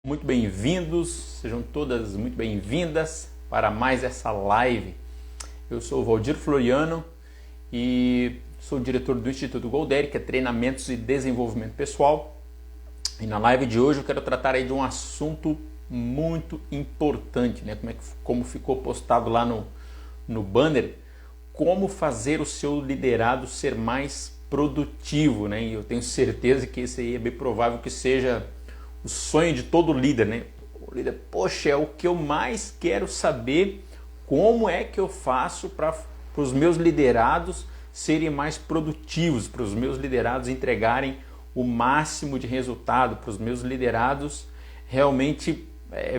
Muito bem-vindos, sejam todas muito bem-vindas para mais essa live. Eu sou o Valdir Floriano e sou diretor do Instituto Golderi, que é Treinamentos e Desenvolvimento Pessoal. E na live de hoje eu quero tratar aí de um assunto muito importante, né? Como ficou postado lá no banner, como fazer o seu liderado ser mais produtivo, né? E eu tenho certeza que esse aí é bem provável que seja o sonho de todo líder, né? O líder, poxa, é o que eu mais quero saber, como é que eu faço para os meus liderados serem mais produtivos, para os meus liderados entregarem o máximo de resultado, para os meus liderados realmente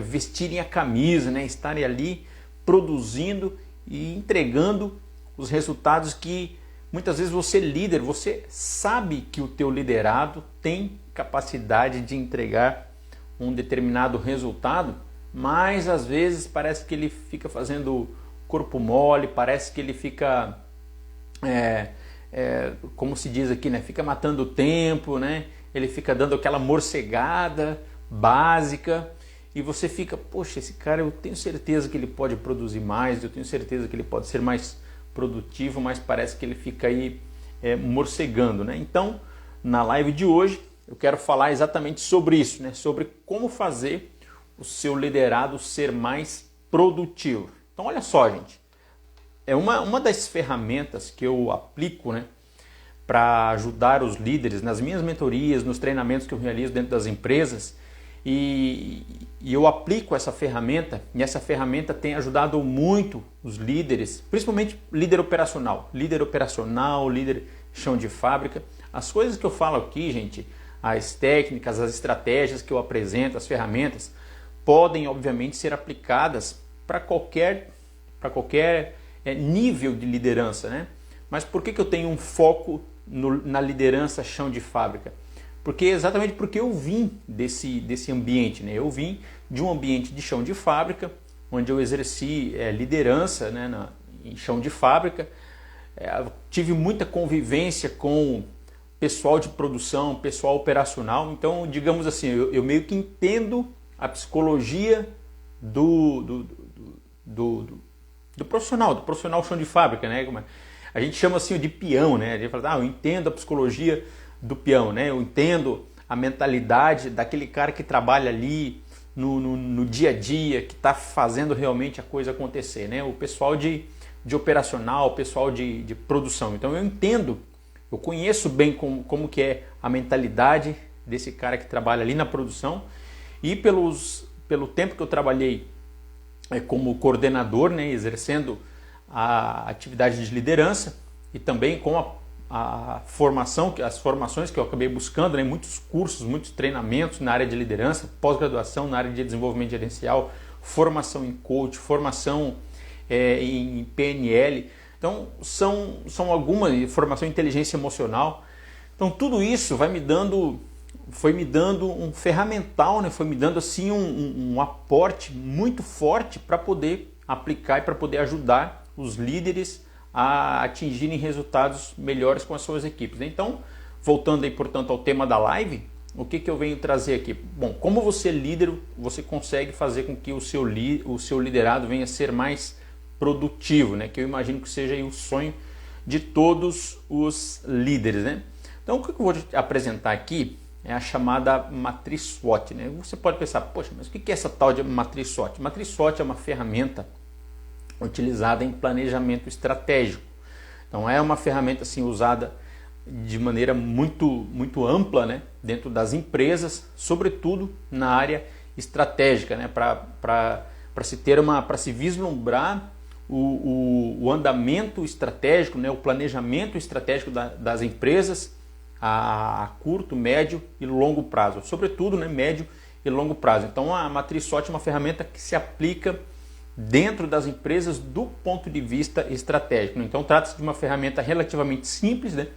vestirem a camisa, né? Estarem ali produzindo e entregando os resultados que muitas vezes você líder, você sabe que o teu liderado tem capacidade de entregar um determinado resultado, mas às vezes parece que ele fica fazendo corpo mole, parece que ele fica, como se diz aqui, né? Fica matando o tempo, né? Ele fica dando aquela morcegada básica e você fica, poxa, esse cara eu tenho certeza que ele pode produzir mais, eu tenho certeza que ele pode ser mais produtivo, mas parece que ele fica aí morcegando, né? Então, na live de hoje, eu quero falar exatamente sobre isso, né? Sobre como fazer o seu liderado ser mais produtivo. Então, olha só, gente, é uma das ferramentas que eu aplico, né, para ajudar os líderes nas minhas mentorias, nos treinamentos que eu realizo dentro das empresas. E eu aplico essa ferramenta, e essa ferramenta tem ajudado muito os líderes, principalmente líder operacional, líder chão de fábrica. As coisas que eu falo aqui, gente, as técnicas, as estratégias que eu apresento, as ferramentas, podem obviamente ser aplicadas para qualquer nível de liderança, né? Mas por que eu tenho um foco na liderança chão de fábrica? Exatamente porque eu vim desse ambiente, né? Eu vim de um ambiente de chão de fábrica, onde eu exerci liderança, né, em chão de fábrica. Tive muita convivência com pessoal de produção, pessoal operacional. Então, digamos assim, eu meio que entendo a psicologia do profissional chão de fábrica, né? A gente chama assim de peão, né? A gente fala, eu entendo a psicologia do peão, né? Eu entendo a mentalidade daquele cara que trabalha ali no dia a dia, que está fazendo realmente a coisa acontecer, né? O pessoal de operacional, o pessoal de produção. Então eu entendo, eu conheço bem como que é a mentalidade desse cara que trabalha ali na produção, e pelo tempo que eu trabalhei como coordenador, né, exercendo a atividade de liderança, e também com as formações que eu acabei buscando, né, muitos cursos, muitos treinamentos na área de liderança, pós-graduação na área de desenvolvimento gerencial, formação em coach, formação em PNL. Então são algumas, formação em inteligência emocional. Então tudo isso foi me dando um ferramental, né? Foi me dando assim um aporte muito forte para poder aplicar e para poder ajudar os líderes a atingirem resultados melhores com as suas equipes. Então, voltando aí, portanto, ao tema da live, o que eu venho trazer aqui? Bom, como você é líder, você consegue fazer com que o seu liderado venha a ser mais produtivo, né? Que eu imagino que seja aí o sonho de todos os líderes, né? Então, o que eu vou te apresentar aqui é a chamada matriz SWOT, né? Você pode pensar, poxa, mas o que é essa tal de matriz SWOT? Matriz SWOT é uma ferramenta utilizada em planejamento estratégico. Então é uma ferramenta assim usada de maneira muito ampla, né, dentro das empresas, sobretudo na área estratégica, né, para se vislumbrar o andamento estratégico, né, o planejamento estratégico das empresas a curto, médio e longo prazo, sobretudo, né, médio e longo prazo. Então a matriz SWOT é uma ferramenta que se aplica dentro das empresas do ponto de vista estratégico. Então trata-se de uma ferramenta relativamente simples, né?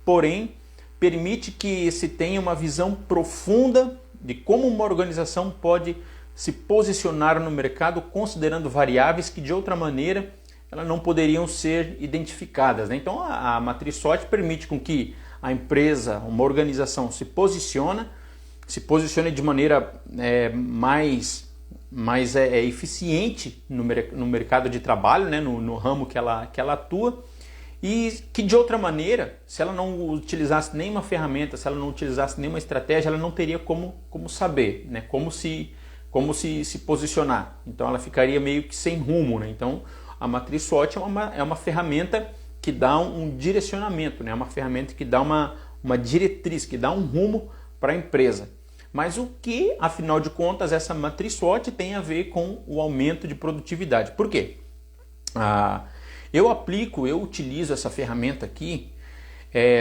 Porém permite que se tenha uma visão profunda de como uma organização pode se posicionar no mercado, considerando variáveis que de outra maneira elas não poderiam ser identificadas, né? Então a matriz SWOT permite com que a empresa, uma organização se posiciona se posicione de maneira mais eficiente no mercado de trabalho, né, no ramo que ela atua, e que de outra maneira, se ela não utilizasse nenhuma ferramenta, se ela não utilizasse nenhuma estratégia, ela não teria como saber, né, como se posicionar. Então ela ficaria meio que sem rumo, né? Então a matriz SWOT é uma ferramenta que dá um direcionamento, né? É uma ferramenta que dá uma diretriz, que dá um rumo para a empresa. Mas o que, afinal de contas, essa matriz SWOT tem a ver com o aumento de produtividade? Por quê? Eu utilizo essa ferramenta aqui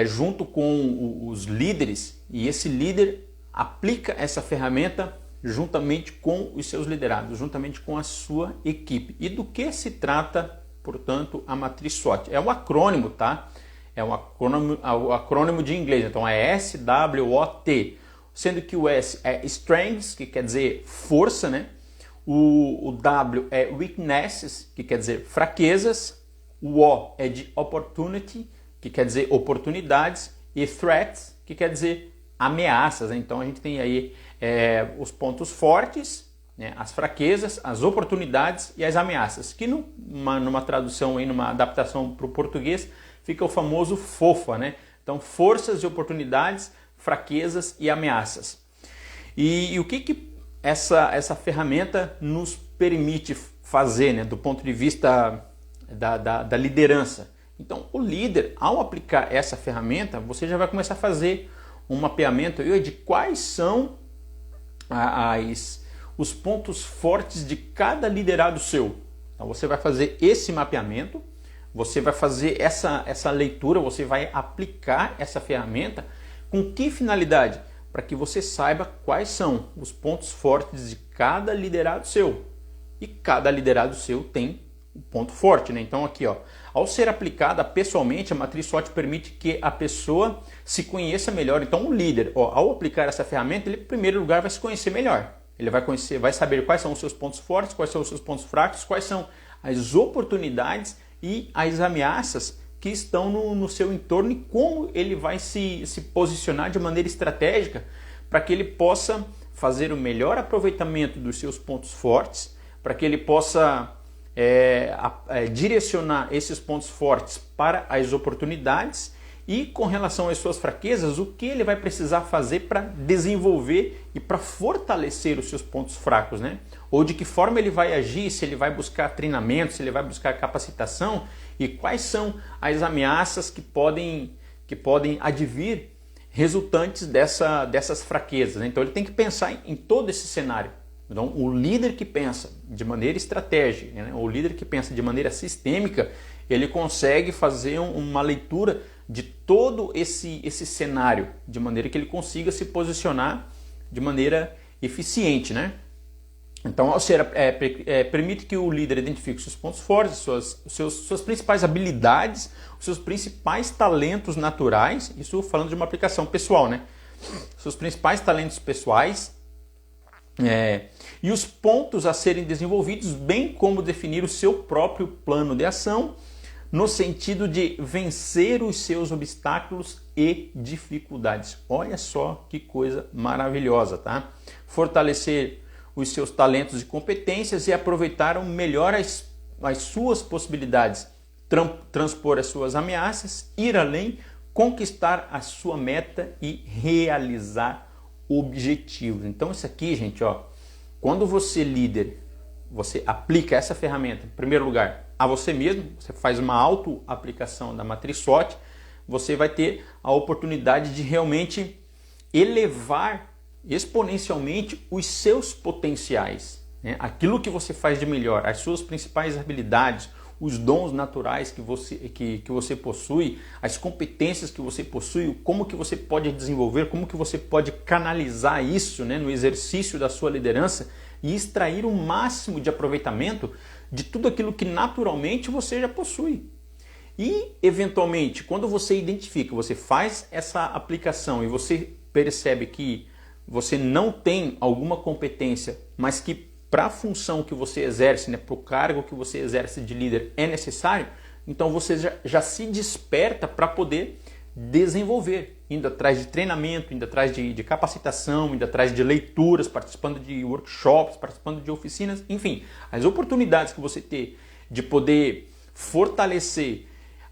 junto com os líderes, e esse líder aplica essa ferramenta juntamente com os seus liderados, juntamente com a sua equipe. E do que se trata, portanto, a matriz SWOT? É um acrônimo, tá? É um acrônimo de inglês, então é SWOT, sendo que o S é Strengths, que quer dizer força, né? O W é Weaknesses, que quer dizer fraquezas, o O é de Opportunity, que quer dizer oportunidades, e Threats, que quer dizer ameaças, né? Então a gente tem aí os pontos fortes, né, as fraquezas, as oportunidades e as ameaças, que numa tradução, aí, numa adaptação para o português, fica o famoso FOFA, né? Então, forças e oportunidades, fraquezas e ameaças. E o que essa ferramenta nos permite fazer, né, do ponto de vista da liderança? Então, o líder, ao aplicar essa ferramenta, você já vai começar a fazer um mapeamento aí de quais são os pontos fortes de cada liderado seu. Então você vai fazer esse mapeamento, você vai fazer essa leitura, você vai aplicar essa ferramenta com que finalidade? Para que você saiba quais são os pontos fortes de cada liderado seu. E cada liderado seu tem um ponto forte, né? Então aqui, ó, ao ser aplicada pessoalmente, a matriz SWOT permite que a pessoa se conheça melhor. Então o líder, ó, ao aplicar essa ferramenta, ele em primeiro lugar vai se conhecer melhor. Ele vai saber quais são os seus pontos fortes, quais são os seus pontos fracos, quais são as oportunidades e as ameaças que estão no seu entorno e como ele vai se posicionar de maneira estratégica para que ele possa fazer o melhor aproveitamento dos seus pontos fortes, para que ele possa direcionar esses pontos fortes para as oportunidades e, com relação às suas fraquezas, o que ele vai precisar fazer para desenvolver e para fortalecer os seus pontos fracos, né? Ou de que forma ele vai agir, se ele vai buscar treinamento, se ele vai buscar capacitação e quais são as ameaças que podem advir resultantes dessas fraquezas, né? Então ele tem que pensar em todo esse cenário. Então, o líder que pensa de maneira estratégica, né? O líder que pensa de maneira sistêmica, ele consegue fazer uma leitura de todo esse cenário, de maneira que ele consiga se posicionar de maneira eficiente, né? Então, permite que o líder identifique os seus pontos fortes, suas principais habilidades, os seus principais talentos naturais, isso falando de uma aplicação pessoal, né? Seus principais talentos pessoais, e os pontos a serem desenvolvidos, bem como definir o seu próprio plano de ação, no sentido de vencer os seus obstáculos e dificuldades. Olha só que coisa maravilhosa, tá? Fortalecer os seus talentos e competências e aproveitar melhor as suas possibilidades, transpor as suas ameaças, ir além, conquistar a sua meta e realizar objetivos. Então isso aqui, gente, ó, quando você líder, você aplica essa ferramenta, em primeiro lugar, a você mesmo, você faz uma auto-aplicação da matriz SWOT, você vai ter a oportunidade de realmente elevar exponencialmente os seus potenciais, né? Aquilo que você faz de melhor, as suas principais habilidades, os dons naturais que você possui, as competências que você possui, como que você pode desenvolver, como que você pode canalizar isso, né, no exercício da sua liderança e extrair o máximo de aproveitamento de tudo aquilo que naturalmente você já possui. E, eventualmente, quando você identifica, você faz essa aplicação e você percebe que você não tem alguma competência, mas que para a função que você exerce, né, para o cargo que você exerce de líder é necessário, então você já se desperta para poder desenvolver, indo atrás de treinamento, indo atrás de capacitação, indo atrás de leituras, participando de workshops, participando de oficinas, enfim, as oportunidades que você tem de poder fortalecer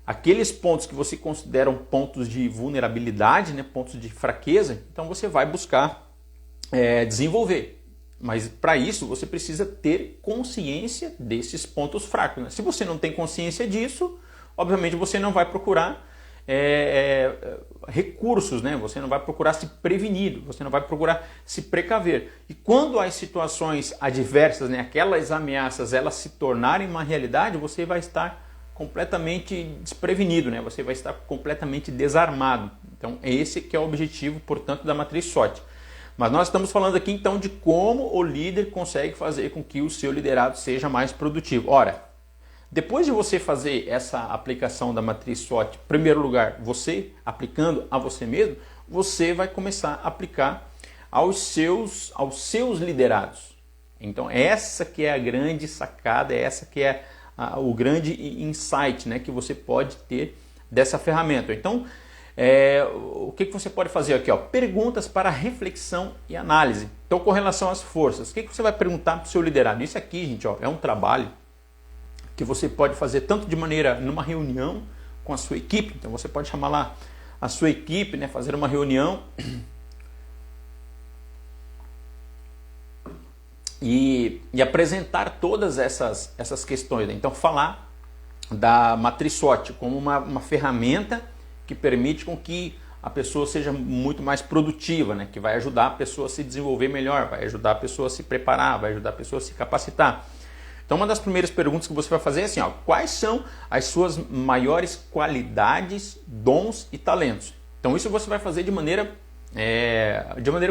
aqueles pontos que você considera pontos de vulnerabilidade, né, pontos de fraqueza, então você vai buscar desenvolver. Mas para isso você precisa ter consciência desses pontos fracos, né? Se você não tem consciência disso, obviamente você não vai procurar recursos, né? Você não vai procurar se prevenir, você não vai procurar se precaver. E quando as situações adversas, né, aquelas ameaças, elas se tornarem uma realidade, você vai estar completamente desprevenido, né? Você vai estar completamente desarmado. Então esse que é o objetivo, portanto, da matriz SWOT. Mas nós estamos falando aqui então de como o líder consegue fazer com que o seu liderado seja mais produtivo. Ora, depois de você fazer essa aplicação da matriz SWOT, em primeiro lugar, você aplicando a você mesmo, você vai começar a aplicar aos seus liderados. Então essa que é a grande sacada, essa que é o grande insight, né, que você pode ter dessa ferramenta. Então, o que você pode fazer aqui? Perguntas para reflexão e análise. Então, com relação às forças, o que você vai perguntar para o seu liderado? Isso aqui, gente, é um trabalho que você pode fazer tanto de maneira numa reunião com a sua equipe. Então, você pode chamar lá a sua equipe, né, fazer uma reunião e apresentar todas essas questões, né? Então, falar da matriz SWOT como uma ferramenta que permite com que a pessoa seja muito mais produtiva, né? Que vai ajudar a pessoa a se desenvolver melhor, vai ajudar a pessoa a se preparar, vai ajudar a pessoa a se capacitar. Então uma das primeiras perguntas que você vai fazer é assim, quais são as suas maiores qualidades, dons e talentos? Então isso você vai fazer de maneira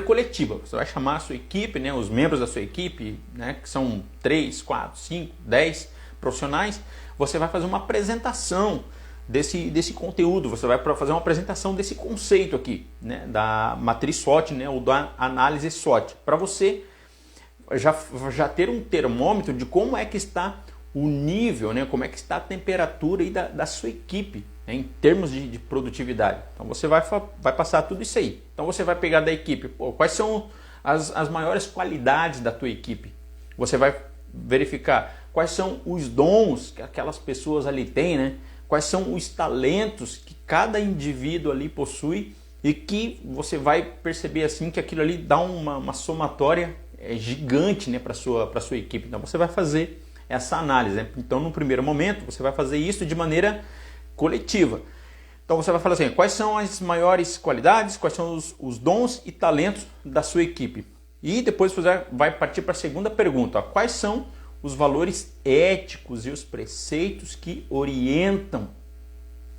coletiva. Você vai chamar a sua equipe, né? Os membros da sua equipe, né? Que são 3, 4, 5, 10 profissionais. Você vai fazer uma apresentação desse conteúdo, você vai fazer uma apresentação desse conceito aqui, né, da matriz SWOT, né, ou da análise SWOT, para você já ter um termômetro de como é que está o nível, né, como é que está a temperatura aí da sua equipe, né, em termos de produtividade. Então você vai passar tudo isso aí. Então você vai pegar da equipe, quais são as maiores qualidades da tua equipe. Você vai verificar quais são os dons que aquelas pessoas ali têm, né? Quais são os talentos que cada indivíduo ali possui e que você vai perceber assim que aquilo ali dá uma somatória gigante, né, para a sua equipe. Então você vai fazer essa análise, né? Então no primeiro momento você vai fazer isso de maneira coletiva. Então você vai falar assim, quais são as maiores qualidades, quais são os dons e talentos da sua equipe. E depois você vai partir para a segunda pergunta, quais são os valores éticos e os preceitos que orientam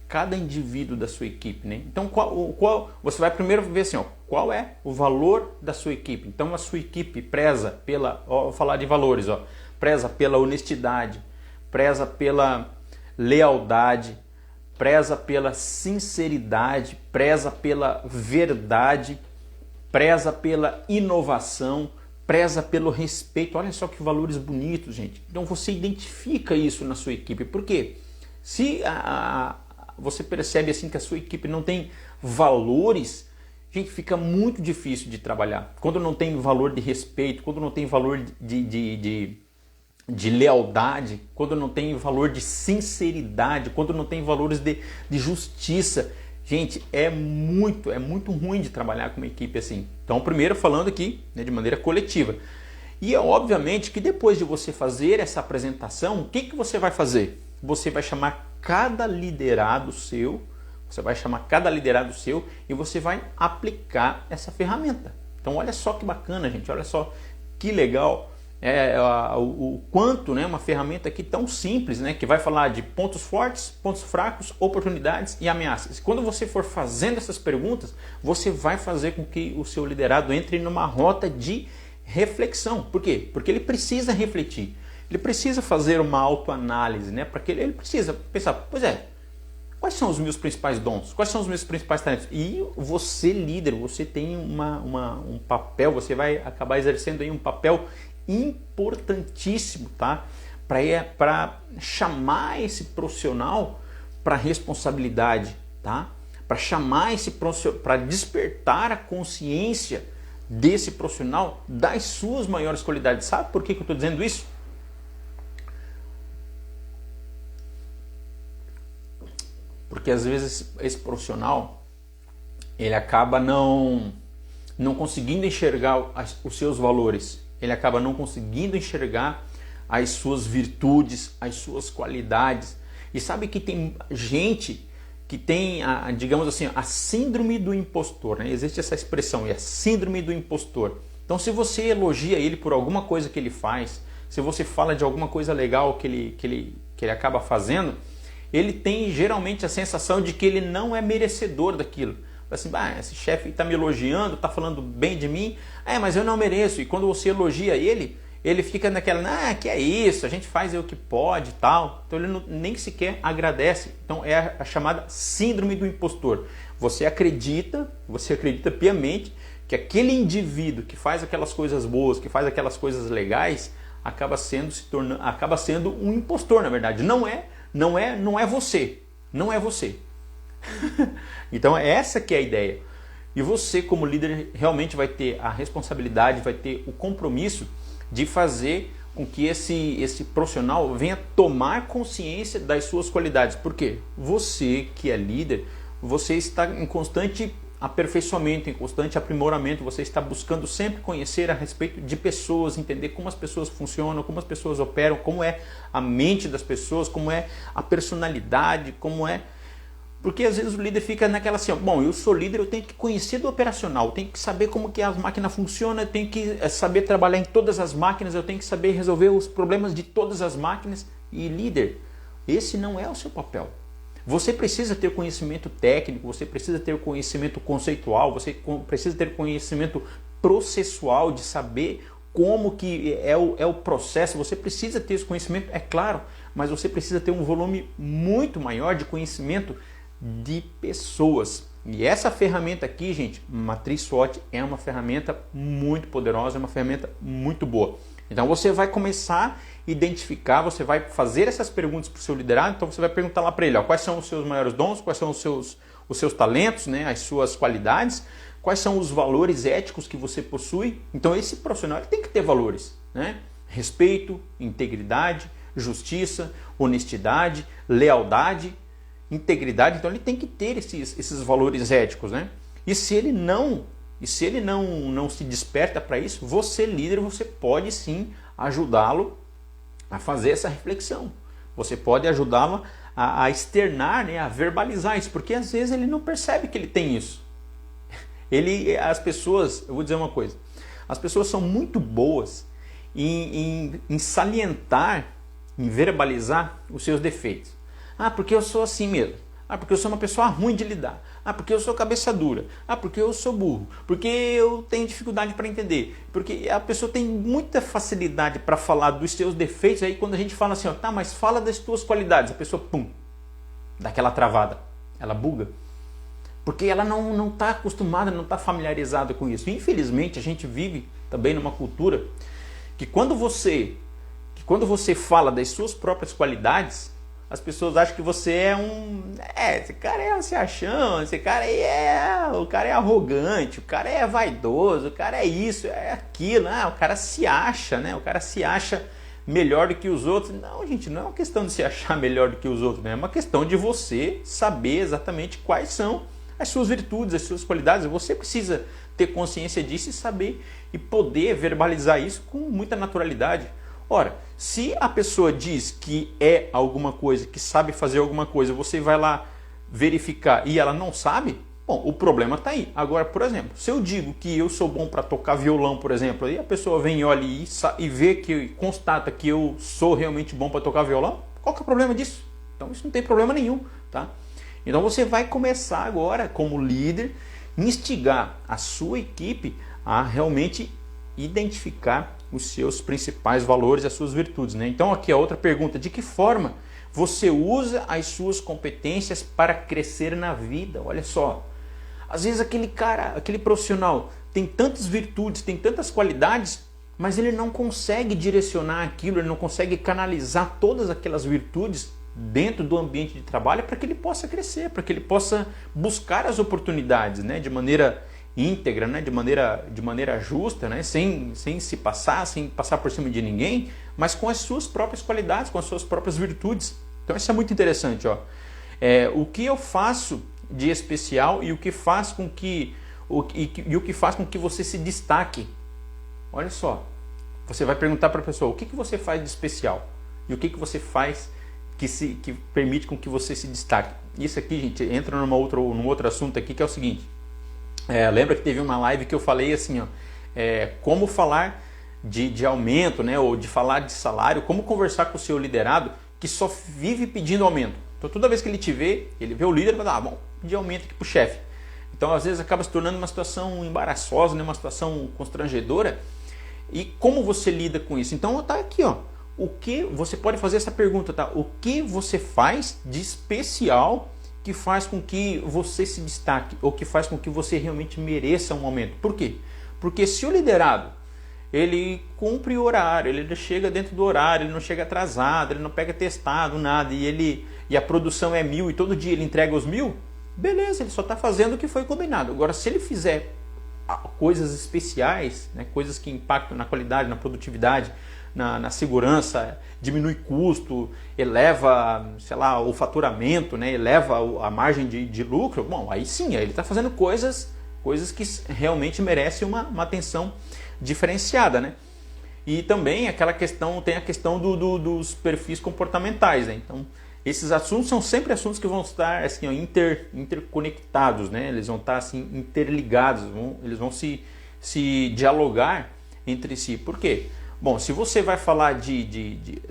cada indivíduo da sua equipe, né? Então, você vai primeiro ver assim, qual é o valor da sua equipe. Então, a sua equipe preza pela, vou falar de valores, preza pela honestidade, preza pela lealdade, preza pela sinceridade, preza pela verdade, preza pela inovação, preza pelo respeito. Olha só que valores bonitos, gente. Então você identifica isso na sua equipe. Por quê? Se você percebe assim que a sua equipe não tem valores, gente, fica muito difícil de trabalhar. Quando não tem valor de respeito, quando não tem valor de lealdade, quando não tem valor de sinceridade, quando não tem valores de justiça, gente, é muito ruim de trabalhar com uma equipe assim. Então, primeiro falando aqui, né, de maneira coletiva. E é obviamente que depois de você fazer essa apresentação, o que você vai fazer? Você vai chamar cada liderado seu, e você vai aplicar essa ferramenta. Então, olha só que bacana, gente, olha só que legal. O quanto, né, uma ferramenta aqui tão simples, né, que vai falar de pontos fortes, pontos fracos, oportunidades e ameaças. Quando você for fazendo essas perguntas, você vai fazer com que o seu liderado entre numa rota de reflexão. Por quê? Porque ele precisa refletir, ele precisa fazer uma autoanálise, né, para que ele precisa pensar, quais são os meus principais dons? Quais são os meus principais talentos? E você, líder, você tem um papel, você vai acabar exercendo aí um papel importantíssimo, tá? Para chamar esse profissional para responsabilidade, tá? para chamar para despertar a consciência desse profissional das suas maiores qualidades. Sabe por que eu estou dizendo isso? Porque às vezes esse profissional ele acaba não conseguindo enxergar os seus valores, ele acaba não conseguindo enxergar as suas virtudes, as suas qualidades. E sabe que tem gente que tem, digamos assim, a síndrome do impostor, né? Existe essa expressão, é a síndrome do impostor. Então, se você elogia ele por alguma coisa que ele faz, se você fala de alguma coisa legal que ele acaba fazendo, ele tem geralmente a sensação de que ele não é merecedor daquilo. Assim, esse chefe está me elogiando, está falando bem de mim, mas eu não mereço. E quando você elogia ele fica naquela, que é isso, a gente faz o que pode e tal. Então ele nem sequer agradece. Então é a chamada síndrome do impostor. Você acredita piamente que aquele indivíduo que faz aquelas coisas boas, que faz aquelas coisas legais, acaba sendo um impostor, na verdade. Não é você. Não é você. Então essa que é a ideia. E você, como líder, realmente vai ter a responsabilidade, vai ter o compromisso de fazer com que esse profissional venha tomar consciência das suas qualidades. Por quê? Você que é líder, você está em constante aperfeiçoamento, em constante aprimoramento, você está buscando sempre conhecer a respeito de pessoas, entender como as pessoas funcionam, como as pessoas operam, como é a mente das pessoas, como é a personalidade, como é... Porque às vezes o líder fica naquela assim, eu sou líder, eu tenho que conhecer do operacional, eu tenho que saber como que as máquinas funcionam, eu tenho que saber trabalhar em todas as máquinas, eu tenho que saber resolver os problemas de todas as máquinas. E líder, esse não é o seu papel. Você precisa ter conhecimento técnico, você precisa ter conhecimento conceitual, você precisa ter conhecimento processual de saber como que é o processo. Você precisa ter esse conhecimento, é claro, mas você precisa ter um volume muito maior de conhecimento de pessoas. E essa ferramenta aqui, gente, Matriz SWOT, é uma ferramenta muito poderosa, é uma ferramenta muito boa. Então você vai começar a identificar, você vai fazer essas perguntas para o seu liderado, então você vai perguntar lá para ele, quais são os seus maiores dons, quais são os seus talentos, né, as suas qualidades, quais são os valores éticos que você possui. Então esse profissional ele tem que ter valores, né? Respeito, integridade, justiça, honestidade, lealdade, integridade. Então ele tem que ter esses valores éticos, né? E se ele não se desperta para isso, você líder, você pode sim ajudá-lo a fazer essa reflexão. Você pode ajudá-lo a externar, né, a verbalizar isso, porque às vezes ele não percebe que ele tem isso. As pessoas, eu vou dizer uma coisa, as pessoas são muito boas em salientar, em verbalizar os seus defeitos. Porque eu sou assim mesmo. Porque eu sou uma pessoa ruim de lidar. Porque eu sou cabeça dura. Porque eu sou burro. Porque eu tenho dificuldade para entender. Porque a pessoa tem muita facilidade para falar dos seus defeitos. Aí quando a gente fala assim, mas fala das tuas qualidades, a pessoa, dá aquela travada. Ela buga. Porque ela não está acostumada, não está familiarizada com isso. Infelizmente, a gente vive também numa cultura que quando você fala das suas próprias qualidades, as pessoas acham que você esse cara é um se achão, o cara é arrogante, o cara é vaidoso, o cara é isso, é aquilo, o cara se acha, né? O cara se acha melhor do que os outros. Não, gente, não é uma questão de se achar melhor do que os outros, né? É uma questão de você saber exatamente quais são as suas virtudes, as suas qualidades. Você precisa ter consciência disso e saber e poder verbalizar isso com muita naturalidade. Ora, se a pessoa diz que é alguma coisa, que sabe fazer alguma coisa, você vai lá verificar e ela não sabe, o problema está aí. Agora, por exemplo, se eu digo que eu sou bom para tocar violão, por exemplo, e a pessoa vem e olha e vê constata que eu sou realmente bom para tocar violão, qual que é o problema disso? Então isso não tem problema nenhum, tá? Então você vai começar agora, como líder, instigar a sua equipe a realmente identificar os seus principais valores e as suas virtudes, né? Então aqui a outra pergunta, de que forma você usa as suas competências para crescer na vida? Olha só, às vezes aquele profissional tem tantas virtudes, tem tantas qualidades, mas ele não consegue direcionar aquilo, ele não consegue canalizar todas aquelas virtudes dentro do ambiente de trabalho para que ele possa crescer, para que ele possa buscar as oportunidades, né, de maneira íntegra, né, de maneira justa, né, sem se passar, sem passar por cima de ninguém, mas com as suas próprias qualidades, com as suas próprias virtudes. Então isso é muito interessante, ó. O que eu faço de especial e o que faz com que o que faz com que você se destaque. Olha só, você vai perguntar para a pessoa o que você faz de especial e o que você faz que permite com que você se destaque. Isso aqui, gente, entra num outro assunto aqui, que é o seguinte. Lembra que teve uma live que eu falei assim, ó, como falar de aumento, né, ou de falar de salário, como conversar com o seu liderado que só vive pedindo aumento. Então toda vez que ele te vê, ele vê o líder e vai bom, pedir aumento aqui pro chefe. Então às vezes acaba se tornando uma situação embaraçosa, né, uma situação constrangedora. E como você lida com isso? Então tá aqui, ó. O que você pode fazer essa pergunta, tá? O que você faz de especial que faz com que você se destaque ou que faz com que você realmente mereça um aumento? Por quê? Porque se o liderado ele cumpre o horário, ele chega dentro do horário, ele não chega atrasado, ele não pega testado, nada, e a produção é 1000 e todo dia ele entrega os 1000, beleza, ele só está fazendo o que foi combinado. Agora, se ele fizer coisas especiais, né, coisas que impactam na qualidade, na produtividade, na segurança, diminui custo, eleva, sei lá, o faturamento, né, eleva a margem de lucro, bom, aí sim, aí ele está fazendo coisas que realmente merecem uma atenção diferenciada, né? E também tem a questão dos perfis comportamentais, né? Então, esses assuntos são sempre assuntos que vão estar assim, ó, interconectados, né? Eles vão estar assim, interligados, eles vão se dialogar entre si. Por quê? Bom, se você vai falar de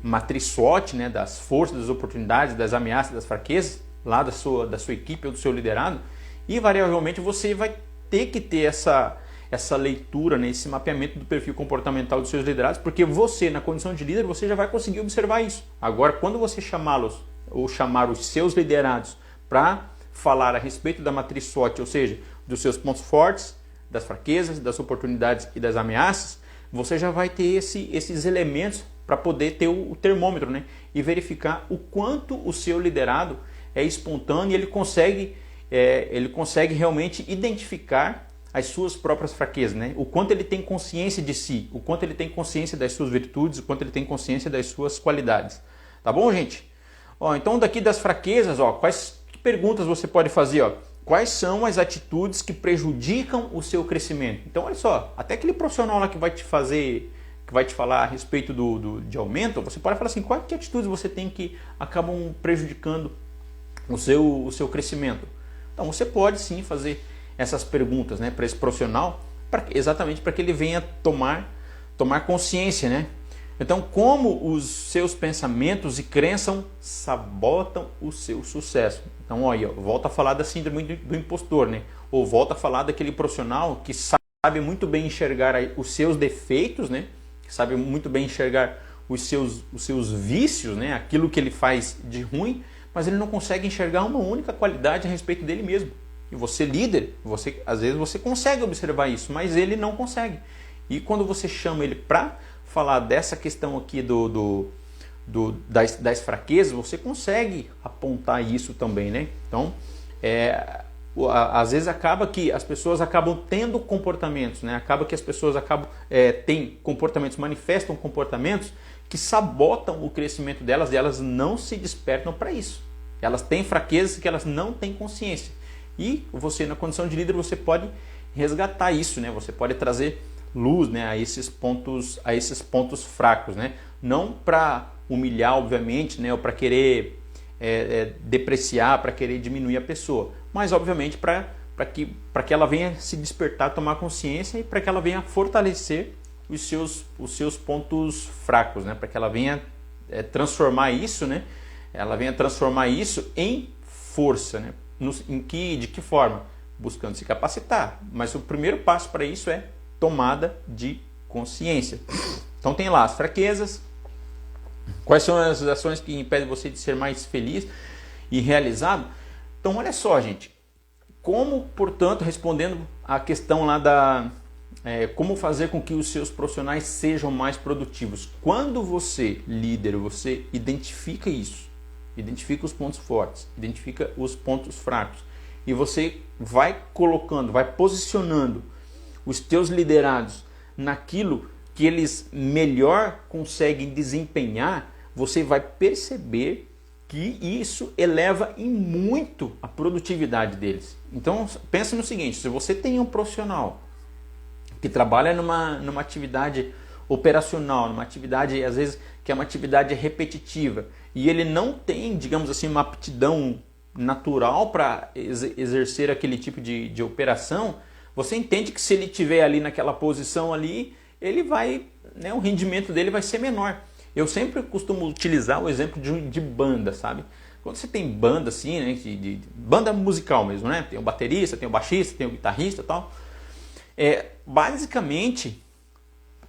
matriz SWOT, né? Das forças, das oportunidades, das ameaças, das fraquezas, lá da sua equipe ou do seu liderado, invariavelmente você vai ter que ter essa leitura, né, esse mapeamento do perfil comportamental dos seus liderados, porque você, na condição de líder, você já vai conseguir observar isso. Agora, quando você chamá-los ou chamar os seus liderados para falar a respeito da matriz SWOT, ou seja, dos seus pontos fortes, das fraquezas, das oportunidades e das ameaças, você já vai ter esses elementos para poder ter o termômetro, né, e verificar o quanto o seu liderado é espontâneo e ele consegue realmente identificar as suas próprias fraquezas, né? O quanto ele tem consciência de si, o quanto ele tem consciência das suas virtudes, o quanto ele tem consciência das suas qualidades. Tá bom, gente? Então daqui das fraquezas, que perguntas você pode fazer? Quais são as atitudes que prejudicam o seu crescimento? Então olha só, até aquele profissional lá que vai te falar a respeito de aumento, você pode falar assim, quais atitudes você tem que acabam prejudicando o seu crescimento? Então você pode sim fazer essas perguntas, né, para esse profissional, exatamente para que ele venha tomar consciência, né? Então, como os seus pensamentos e crenças sabotam o seu sucesso? Então, volta a falar da síndrome do impostor, né? Ou volta a falar daquele profissional que sabe muito bem enxergar os seus defeitos, né? Que sabe muito bem enxergar os seus vícios, né? Aquilo que ele faz de ruim, mas ele não consegue enxergar uma única qualidade a respeito dele mesmo. E você, líder, às vezes você consegue observar isso, mas ele não consegue. E quando você chama ele para falar dessa questão aqui das fraquezas, você consegue apontar isso também, né? Então, às vezes acaba que as pessoas acabam tendo comportamentos, né? Acaba que as pessoas têm comportamentos, manifestam comportamentos que sabotam o crescimento delas e elas não se despertam para isso. Elas têm fraquezas que elas não têm consciência. E você, na condição de líder, você pode resgatar isso, né? Você pode trazer luz, né, a esses pontos fracos, né? Não para humilhar, obviamente, né, ou para querer depreciar, para querer diminuir a pessoa, mas obviamente para que ela venha se despertar, tomar consciência e para que ela venha fortalecer os seus pontos fracos, né? Para que ela venha transformar isso, né? Ela venha transformar isso em força, né? De que forma? Buscando se capacitar. Mas o primeiro passo para isso é tomada de consciência. Então tem lá as fraquezas. Quais são as ações que impedem você de ser mais feliz e realizado? Então olha só, gente. Como, portanto, respondendo à questão lá como fazer com que os seus profissionais sejam mais produtivos? Quando você, líder, você identifica isso, identifica os pontos fortes, identifica os pontos fracos. E você vai colocando, vai posicionando os teus liderados naquilo que eles melhor conseguem desempenhar, você vai perceber que isso eleva em muito a produtividade deles. Então pensa no seguinte, se você tem um profissional que trabalha numa atividade operacional, numa atividade às vezes que é uma atividade repetitiva e ele não tem, digamos assim, uma aptidão natural para exercer aquele tipo de operação, você entende que se ele estiver ali naquela posição ali, ele vai, né, o rendimento dele vai ser menor. Eu sempre costumo utilizar o exemplo de banda, sabe? Quando você tem banda assim, né, de banda musical mesmo, né? Tem o baterista, tem o baixista, tem o guitarrista e tal. Basicamente,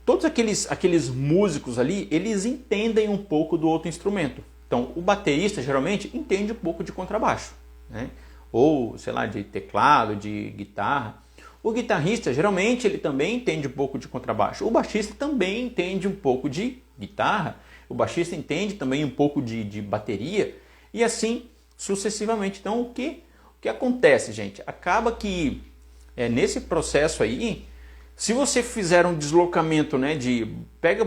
todos aqueles músicos ali, eles entendem um pouco do outro instrumento. Então, o baterista geralmente entende um pouco de contrabaixo, né? Ou, sei lá, de teclado, de guitarra. O guitarrista, geralmente, ele também entende um pouco de contrabaixo. O baixista também entende um pouco de guitarra. O baixista entende também um pouco de bateria. E assim sucessivamente. Então, o que acontece, gente? Acaba que nesse processo aí, se você fizer um deslocamento, né,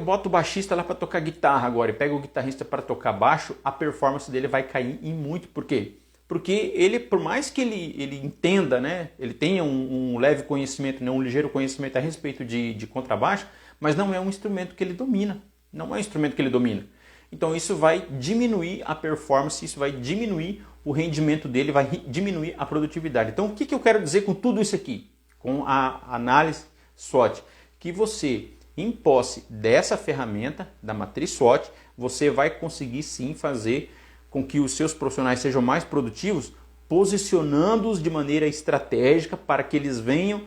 bota o baixista lá para tocar guitarra agora e pega o guitarrista para tocar baixo, a performance dele vai cair em muito. Por quê? Porque ele, por mais que ele entenda, né, ele tenha um leve conhecimento, né, um ligeiro conhecimento a respeito de contrabaixo, mas não é um instrumento que ele domina. Não é um instrumento que ele domina. Então isso vai diminuir a performance, isso vai diminuir o rendimento dele, vai diminuir a produtividade. Então o que eu quero dizer com tudo isso aqui? Com a análise SWOT? Que você, em posse dessa ferramenta, da matriz SWOT, você vai conseguir sim fazer com que os seus profissionais sejam mais produtivos, posicionando-os de maneira estratégica para que eles venham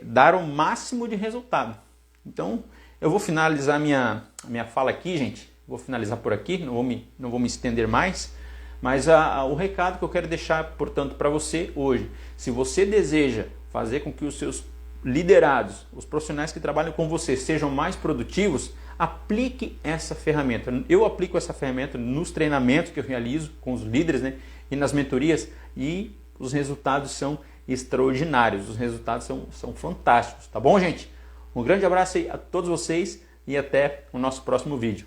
dar o máximo de resultado. Então, eu vou finalizar minha fala aqui, gente. Vou finalizar por aqui, não vou me estender mais. Mas o recado que eu quero deixar, portanto, para você hoje, se você deseja fazer com que os seus liderados, os profissionais que trabalham com você, sejam mais produtivos, aplique essa ferramenta. Eu aplico essa ferramenta nos treinamentos que eu realizo com os líderes, né, e nas mentorias, e os resultados são extraordinários, os resultados são fantásticos, tá bom, gente? Um grande abraço aí a todos vocês e até o nosso próximo vídeo.